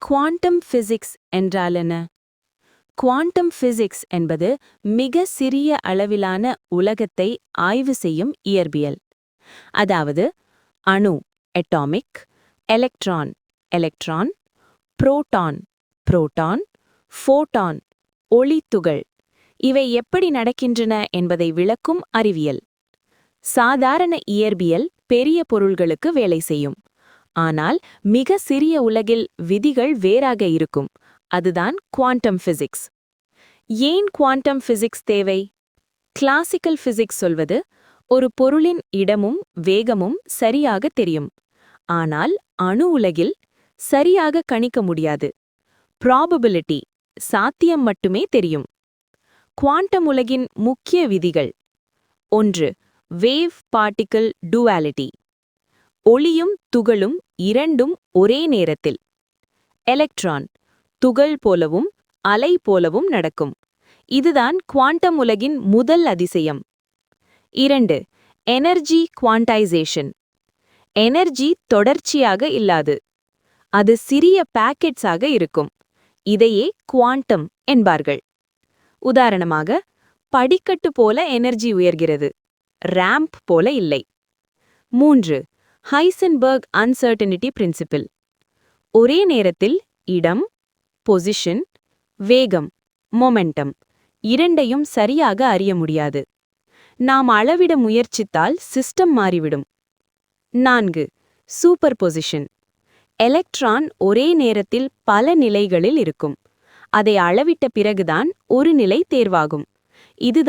Quantum physics என்றால் என்ன? Quantum physics என்பது மிக சிறிய அளவிலான உலகத்தை ஆய்வு செய்யும் இயற்பியல். அதாவது அணு atomic, electron electron, proton proton, photon ஒளித்துகள் இவை எப்படி நடக்கின்றன என்பதை விளக்கும் அறிவியல். சாதாரண இயற்பியல் பெரிய பொருள்களுக்கு வேலை செய்யும். ஆனால் மிக சிறிய உலகில் விதிகள் வேறாக இருக்கும். அதுதான் குவாண்டம் பிசிக்ஸ். ஏன் குவாண்டம் பிசிக்ஸ் தேவை? கிளாசிக்கல் பிசிக்ஸ் சொல்வது ஒரு பொருளின் இடமும் வேகமும் சரியாக தெரியும். ஆனால் அணு உலகில் சரியாக கணிக்க முடியாது. ப்ராபபிலிட்டி சாத்தியம் மட்டுமே தெரியும். குவாண்டம் உலகின் முக்கிய விதிகள்: 1. Wave particle duality. ஒளியும் துகளும் இரண்டும் ஒரே நேரத்தில். எலக்ட்ரான் துகள் போலவும் அலை போலவும் நடக்கும். இதுதான் குவாண்டம் உலகின் முதல் அதிசயம். 2. எனர்ஜி குவாண்டைசேஷன். எனர்ஜி தொடர்ச்சியாக இல்லாது. அது சிறிய பாக்கெட்ஸாக இருக்கும். இதையே குவாண்டம் என்பார்கள். உதாரணமாக, படிக்கட்டு போல எனர்ஜி உயர்கிறது, ரேம்ப் போல இல்லை. 3. Heisenberg uncertainty principle. ஒரே நேரத்தில் இடம், பொசிஷன், வேகம், மொமெண்டம் இரண்டையும் சரியாக அறிய முடியாது. நாம் அளவிட முயற்சித்தால் சிஸ்டம் மாறிவிடும். 4. Super position. எலக்ட்ரான் ஒரே நேரத்தில் பல நிலைகளில் இருக்கும். அதை அளவிட்ட பிறகுதான் ஒரு நிலை தேர்வாகும். இதுதான்